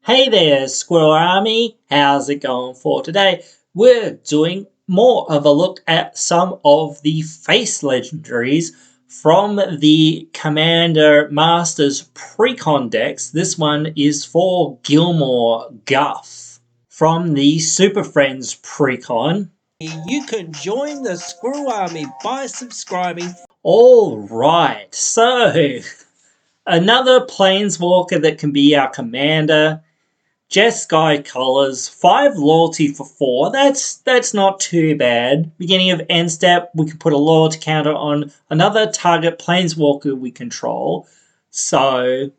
Hey there, Squirrel Army. How's it going for today? We're doing more of a look at some of the face legendaries from the Commander Masters Precon decks. This one is for Commodore Guff from the Super Friends Precon. You can join the Squirrel Army by subscribing. Alright, so another Planeswalker that can be our commander. Jeskai colors, 5 loyalty for 4. That's not too bad. Beginning of end step, we can put a loyalty counter on another target planeswalker we control. So,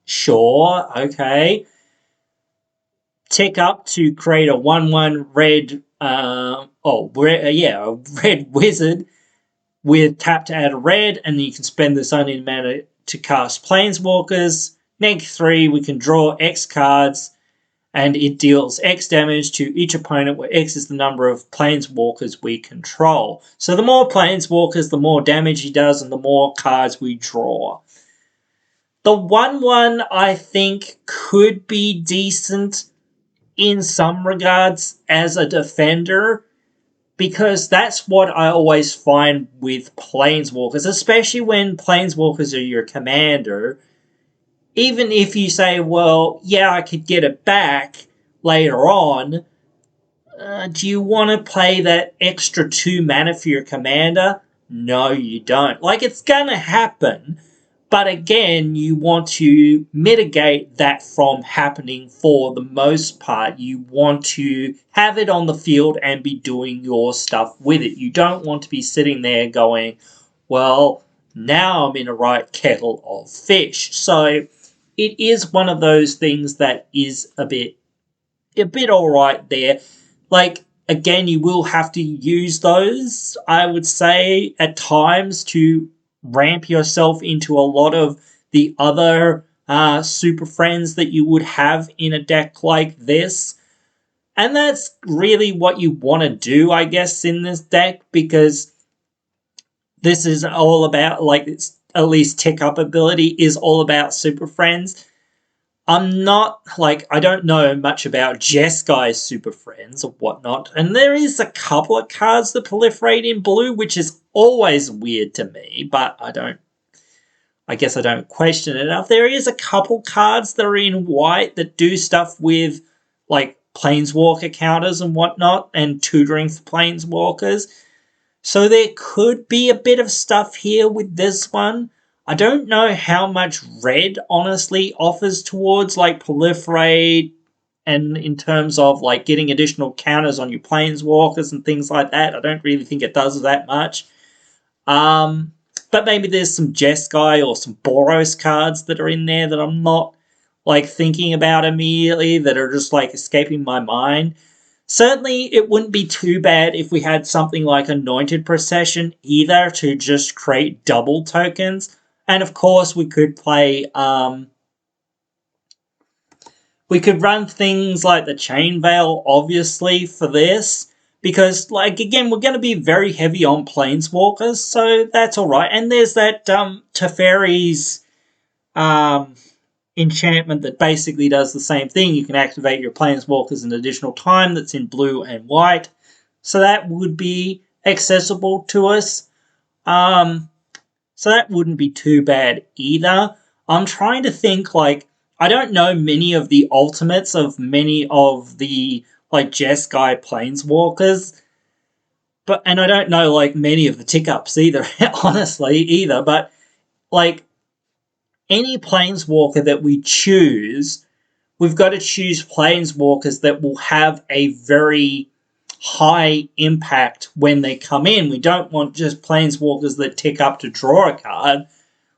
sure, okay. Tick up to create a 1/1 red, a red wizard with tap to add a red, and then you can spend this only mana to cast planeswalkers. -3, we can draw X cards, and it deals X damage to each opponent, where X is the number of planeswalkers we control. So the more planeswalkers, the more damage he does, and the more cards we draw. The 1/1 I think could be decent in some regards as a defender, because that's what I always find with planeswalkers, especially when planeswalkers are your commander. Even if you say, well, yeah, I could get it back later on, do you want to play that extra 2 mana for your commander? No, you don't. Like, it's going to happen, but again, you want to mitigate that from happening for the most part. You want to have it on the field and be doing your stuff with it. You don't want to be sitting there going, well, now I'm in a right kettle of fish. So it is one of those things that is a bit alright there. Like, again, you will have to use those, I would say, at times to ramp yourself into a lot of the other super friends that you would have in a deck like this. And that's really what you want to do, I guess, in this deck, because this is all about, like, it's at least tick up ability is all about super friends. I'm not, like, I don't know much about Jeskai's super friends or whatnot, and there is a couple of cards that proliferate in blue, which is always weird to me, but I guess I don't question it enough. There is a couple cards that are in white that do stuff with, like, planeswalker counters and whatnot, and tutoring for planeswalkers. So there could be a bit of stuff here with this one. I don't know how much red, honestly, offers towards, like, proliferate, and in terms of, like, getting additional counters on your planeswalkers and things like that. I don't really think it does that much. But maybe there's some Jeskai or some Boros cards that are in there that I'm not, like, thinking about immediately, that are just, like, escaping my mind. Certainly, it wouldn't be too bad if we had something like Anointed Procession either, to just create double tokens. And of course, we could play, we could run things like the Chain Veil, obviously, for this. Because, like, again, we're going to be very heavy on Planeswalkers, so that's alright. And there's that Teferi's enchantment that basically does the same thing. You can activate your planeswalkers an additional time, that's in blue and white. So that would be accessible to us. So that wouldn't be too bad either. I'm trying to think, like, I don't know many of the ultimates of many of the, like, Jeskai planeswalkers. And I don't know, like, many of the tick-ups either, honestly, either. But, like, any planeswalker that we choose, we've got to choose planeswalkers that will have a very high impact when they come in. We don't want just planeswalkers that tick up to draw a card.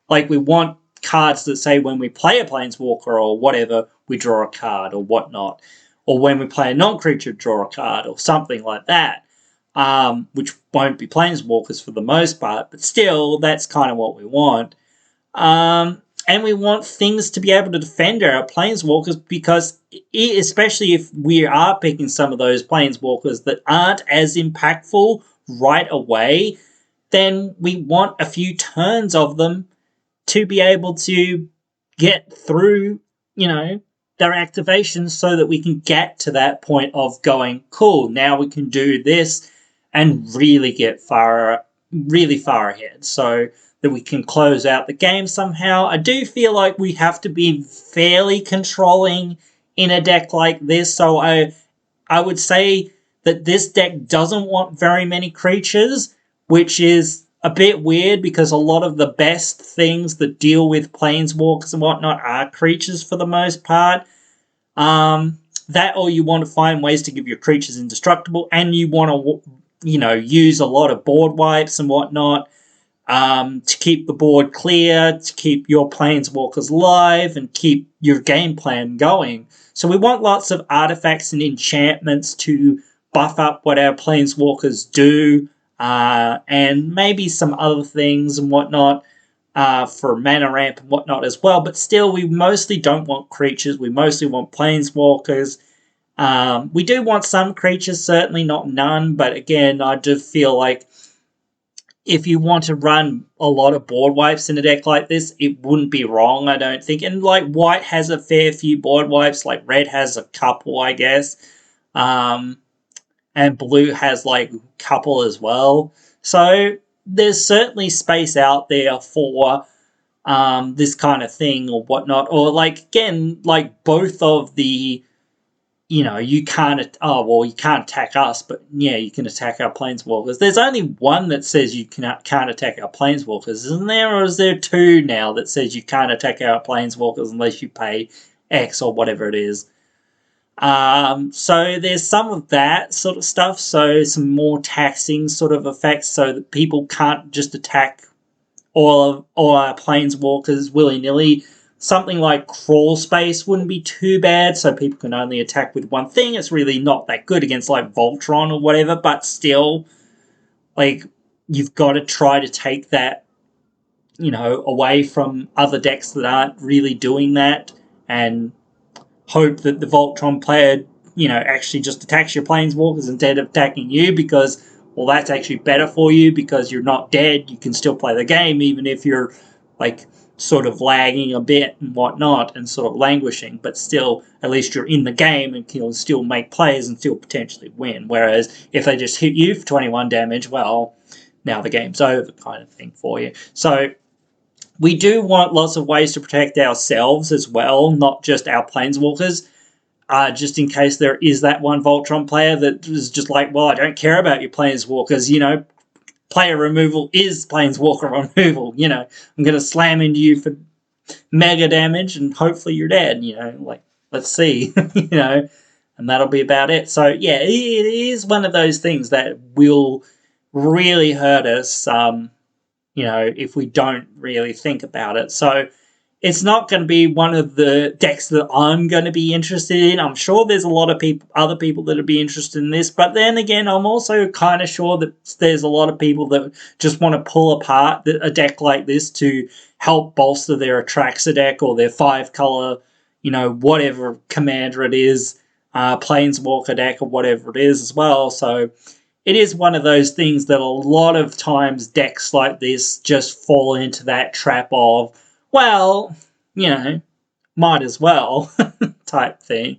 Like, we want cards that say when we play a planeswalker or whatever, we draw a card or whatnot. Or when we play a non-creature, draw a card or something like that. Which won't be planeswalkers for the most part, but still, that's kind of what we want. And we want things to be able to defend our planeswalkers, because especially if we are picking some of those planeswalkers that aren't as impactful right away, then we want a few turns of them to be able to get through, their activations so that we can get to that point of going, cool, now we can do this and really get really far ahead so that we can close out the game somehow. I do feel like we have to be fairly controlling in a deck like this, so I would say that this deck doesn't want very many creatures, which is a bit weird because a lot of the best things that deal with planeswalkers and whatnot are creatures for the most part. That, or you want to find ways to give your creatures indestructible, and you want to, use a lot of board wipes and whatnot to keep the board clear, to keep your planeswalkers live, and keep your game plan going. So we want lots of artifacts and enchantments to buff up what our planeswalkers do, and maybe some other things and whatnot for mana ramp and whatnot as well. But still, we mostly don't want creatures. We mostly want planeswalkers. We do want some creatures, certainly not none. But again, I do feel like if you want to run a lot of board wipes in a deck like this, it wouldn't be wrong, I don't think. And like white has a fair few board wipes, like red has a couple, I guess. And blue has like a couple as well. So there's certainly space out there for this kind of thing or whatnot. Or like, again, like both of the, you can't attack us, but yeah, you can attack our planeswalkers. There's only one that says you can't attack our planeswalkers, isn't there? Or is there two now that says you can't attack our planeswalkers unless you pay X or whatever it is? So there's some of that sort of stuff, so some more taxing sort of effects so that people can't just attack all our planeswalkers willy-nilly. Something like crawl space wouldn't be too bad, so people can only attack with one thing. It's really not that good against like Voltron or whatever, but still, like, you've got to try to take that, away from other decks that aren't really doing that, and hope that the Voltron player, actually just attacks your planeswalkers instead of attacking you, because, well, that's actually better for you because you're not dead. You can still play the game even if you're, like, sort of lagging a bit and whatnot and sort of languishing, but still, at least you're in the game and can still make plays and still potentially win. Whereas if they just hit you for 21 damage, well, now the game's over kind of thing for you. So we do want lots of ways to protect ourselves as well, not just our planeswalkers, just in case there is that one Voltron player that is just like, well, I don't care about your planeswalkers, player removal is planeswalker removal, I'm going to slam into you for mega damage and hopefully you're dead, like, let's see, and that'll be about it. So, yeah, it is one of those things that will really hurt us, if we don't really think about it. So it's not going to be one of the decks that I'm going to be interested in. I'm sure there's a lot of other people that would be interested in this, but then again, I'm also kind of sure that there's a lot of people that just want to pull apart a deck like this to help bolster their Atraxa deck or their 5-color, whatever commander it is, Planeswalker deck or whatever it is as well. So it is one of those things that a lot of times decks like this just fall into that trap of, well, might as well type thing.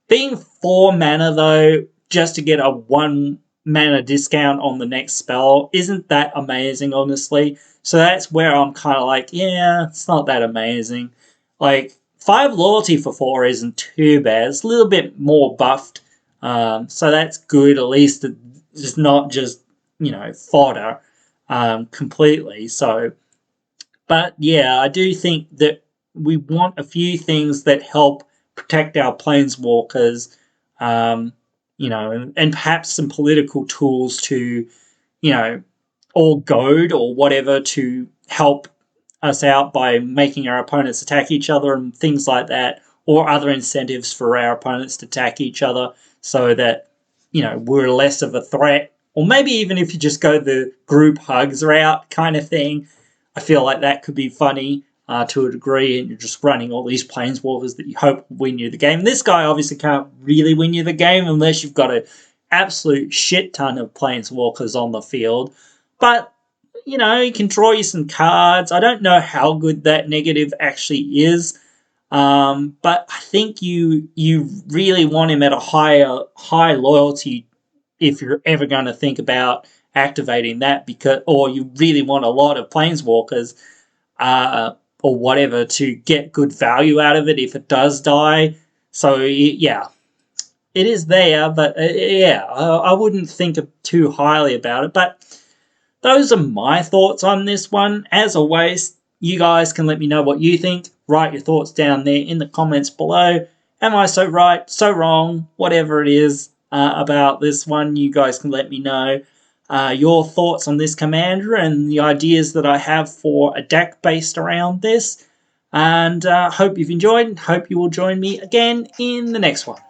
Being 4 mana, though, just to get a 1 mana discount on the next spell isn't that amazing, honestly. So that's where I'm kind of like, yeah, it's not that amazing. Like, 5 loyalty for 4 isn't too bad. It's a little bit more buffed. So that's good. At least it's not just, fodder completely. So, but yeah, I do think that we want a few things that help protect our planeswalkers, and perhaps some political tools to, or goad or whatever to help us out by making our opponents attack each other and things like that, or other incentives for our opponents to attack each other so that, we're less of a threat. Or maybe even if you just go the group hugs route kind of thing, I feel like that could be funny to a degree, and you're just running all these planeswalkers that you hope will win you the game. This guy obviously can't really win you the game unless you've got an absolute shit ton of planeswalkers on the field. But, he can draw you some cards. I don't know how good that negative actually is. But I think you really want him at a high loyalty if you're ever going to think about activating that, because or you really want a lot of planeswalkers or whatever to get good value out of it if it does die. So yeah, it is there, but yeah, I wouldn't think too highly about it. But those are my thoughts on this one. As always, you guys can let me know what you think. Write your thoughts down there in the comments below. Am I so right, so wrong, whatever it is about this one, you guys can let me know your thoughts on this commander and the ideas that I have for a deck based around this. And hope you've enjoyed. Hope you will join me again in the next one.